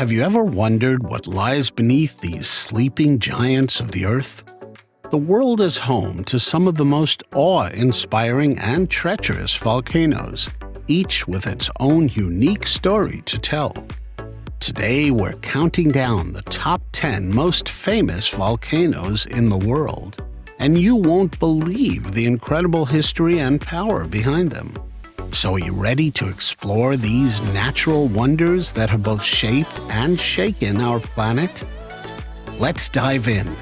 Have you ever wondered what lies beneath these sleeping giants of the earth? The world is home to some of the most awe-inspiring and treacherous volcanoes, each with its own unique story to tell. Today, we're counting down the top 10 most famous volcanoes in the world, and you won't believe the incredible history and power behind them. So are you ready to explore these natural wonders that have both shaped and shaken our planet? Let's dive in.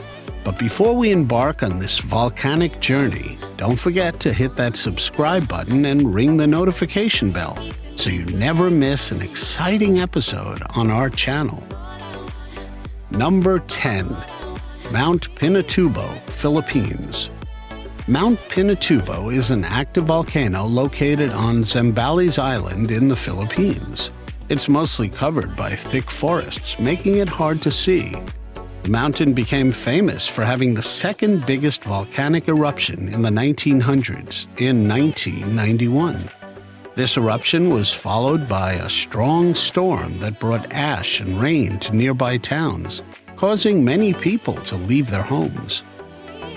But before we embark on this volcanic journey, don't forget to hit that subscribe button and ring the notification bell so you never miss an exciting episode on our channel. Number 10. Mount Pinatubo, Philippines. Mount Pinatubo is an active volcano located on Zambales Island in the Philippines. It's mostly covered by thick forests, making it hard to see. The mountain became famous for having the second biggest volcanic eruption in the 1900s, in 1991. This eruption was followed by a strong storm that brought ash and rain to nearby towns, causing many people to leave their homes.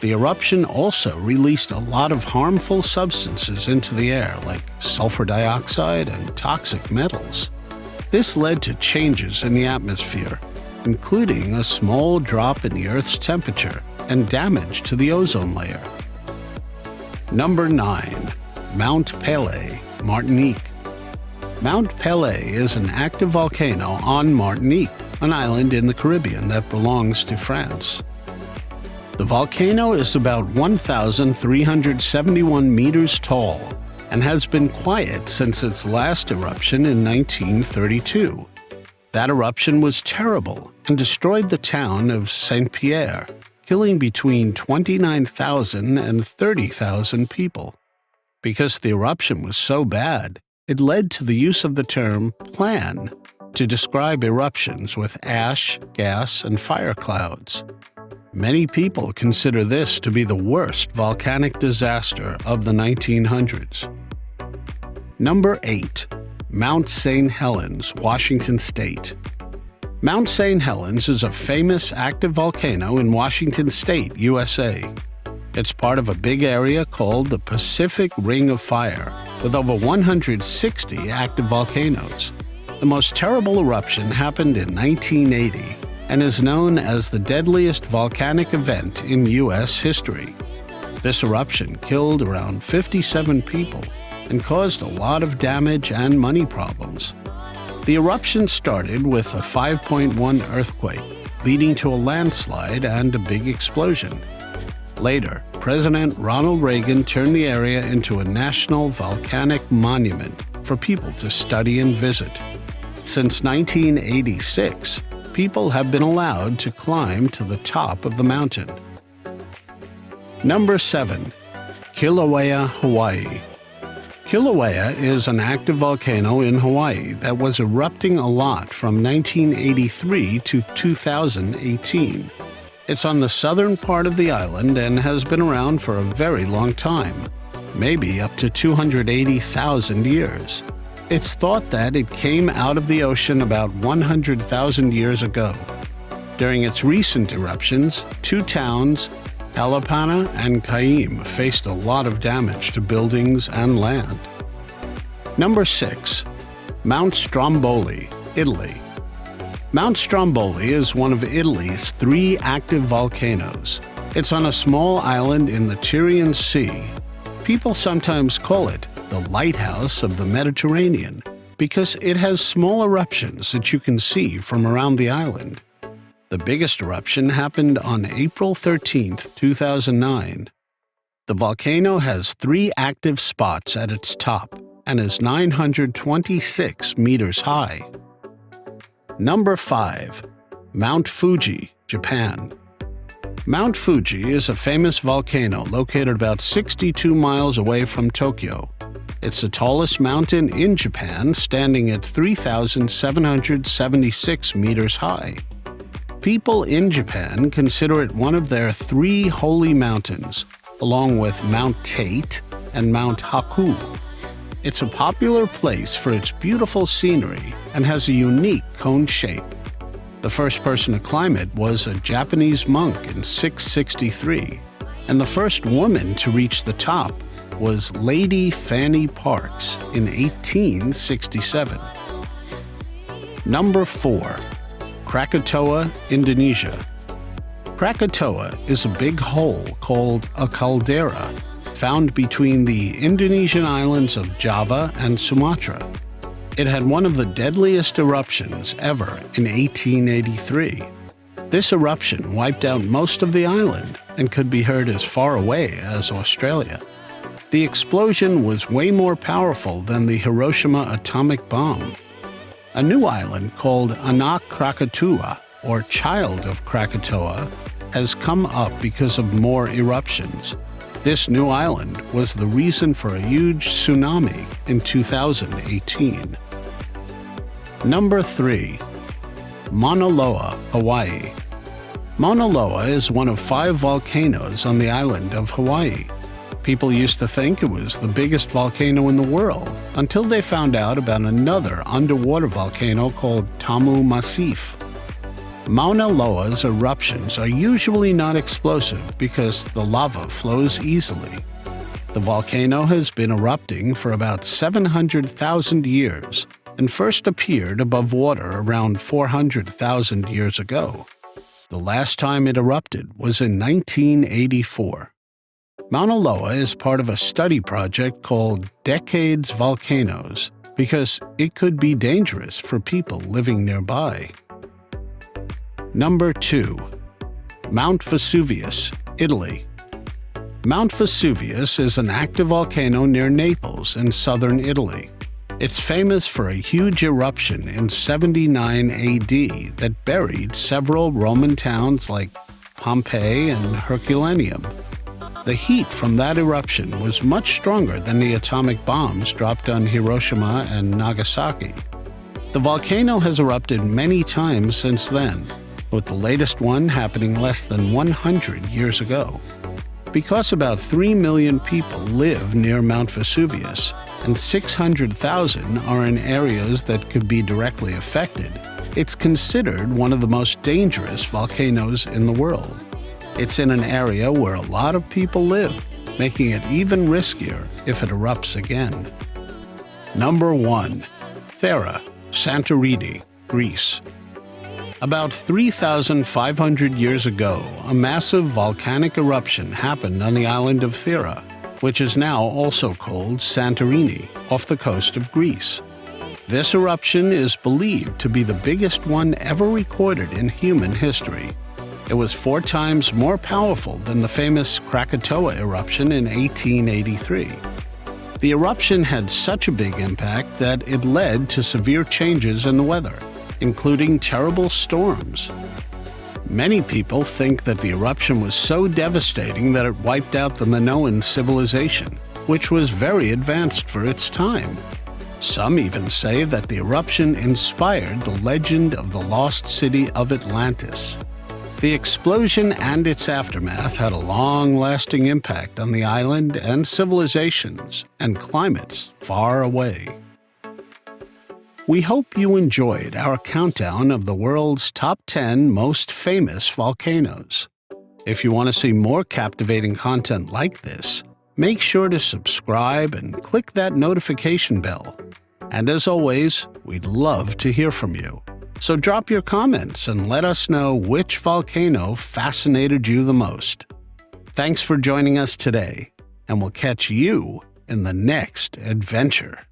The eruption also released a lot of harmful substances into the air, like sulfur dioxide and toxic metals. This led to changes in the atmosphere, including a small drop in the Earth's temperature and damage to the ozone layer. Number 9. Mount Pelee, Martinique. Mount Pelee is an active volcano on Martinique, an island in the Caribbean that belongs to France. The volcano is about 1,371 meters tall and has been quiet since its last eruption in 1932. That eruption was terrible and destroyed the town of Saint-Pierre, killing between 29,000 and 30,000 people. Because the eruption was so bad, it led to the use of the term plan to describe eruptions with ash, gas, and fire clouds. Many people consider this to be the worst volcanic disaster of the 1900s. Number 8. Mount St. Helens, Washington State. Mount St. Helens is a famous active volcano in Washington State, USA. It's part of a big area called the Pacific Ring of Fire, with over 160 active volcanoes. The most terrible eruption happened in 1980 and is known as the deadliest volcanic event in U.S. history. This eruption killed around 57 people and caused a lot of damage and money problems. The eruption started with a 5.1 earthquake, leading to a landslide and a big explosion. Later, President Ronald Reagan turned the area into a national volcanic monument for people to study and visit. Since 1986, people have been allowed to climb to the top of the mountain. Number 7. Kilauea, Hawaii. Kilauea is an active volcano in Hawaii that was erupting a lot from 1983 to 2018. It's on the southern part of the island and has been around for a very long time, maybe up to 280,000 years. It's thought that it came out of the ocean about 100,000 years ago. During its recent eruptions, two towns, Alapana and Kaim, faced a lot of damage to buildings and land. Number 6. Mount Stromboli, Italy. Mount Stromboli is one of Italy's 3 active volcanoes. It's on a small island in the Tyrrhenian Sea. People sometimes call it the lighthouse of the Mediterranean because it has small eruptions that you can see from around the island. The biggest eruption happened on April 13, 2009. The volcano has 3 active spots at its top and is 926 meters high. Number 5. Mount Fuji, Japan. Mount Fuji is a famous volcano located about 62 miles away from Tokyo. It's the tallest mountain in Japan, standing at 3,776 meters high. People in Japan consider it one of their 3 holy mountains, along with Mount Tate and Mount Haku. It's a popular place for its beautiful scenery and has a unique cone shape. The first person to climb it was a Japanese monk in 663, and the first woman to reach the top was Lady Fanny Parks in 1867. Number 4. Krakatoa, Indonesia. Krakatoa is a big hole called a caldera, found between the Indonesian islands of Java and Sumatra. It had one of the deadliest eruptions ever in 1883. This eruption wiped out most of the island and could be heard as far away as Australia. The explosion was way more powerful than the Hiroshima atomic bomb. A new island called Anak Krakatoa, or Child of Krakatoa, has come up because of more eruptions. This new island was the reason for a huge tsunami in 2018. Number 3. Mauna Loa, Hawaii. Mauna Loa is one of 5 volcanoes on the island of Hawaii. People used to think it was the biggest volcano in the world until they found out about another underwater volcano called Tamu Massif. Mauna Loa's eruptions are usually not explosive because the lava flows easily. The volcano has been erupting for about 700,000 years and first appeared above water around 400,000 years ago. The last time it erupted was in 1984. Mauna Loa is part of a study project called Decades Volcanoes because it could be dangerous for people living nearby. Number 2. Mount Vesuvius, Italy. Mount Vesuvius is an active volcano near Naples in southern Italy. It's famous for a huge eruption in 79 AD that buried several Roman towns like Pompeii and Herculaneum. The heat from that eruption was much stronger than the atomic bombs dropped on Hiroshima and Nagasaki. The volcano has erupted many times since then, with the latest one happening less than 100 years ago. Because about 3 million people live near Mount Vesuvius, and 600,000 are in areas that could be directly affected, it's considered one of the most dangerous volcanoes in the world. It's in an area where a lot of people live, making it even riskier if it erupts again. Number 1. Thera, Santorini, Greece. About 3,500 years ago, a massive volcanic eruption happened on the island of Thera, which is now also called Santorini, off the coast of Greece. This eruption is believed to be the biggest one ever recorded in human history. It was 4 times more powerful than the famous Krakatoa eruption in 1883. The eruption had such a big impact that it led to severe changes in the weather, including terrible storms. Many people think that the eruption was so devastating that it wiped out the Minoan civilization, which was very advanced for its time. Some even say that the eruption inspired the legend of the lost city of Atlantis. The explosion and its aftermath had a long-lasting impact on the island and civilizations and climates far away. We hope you enjoyed our countdown of the world's top 10 most famous volcanoes. If you want to see more captivating content like this, make sure to subscribe and click that notification bell. And as always, we'd love to hear from you. So drop your comments and let us know which volcano fascinated you the most. Thanks for joining us today, and we'll catch you in the next adventure.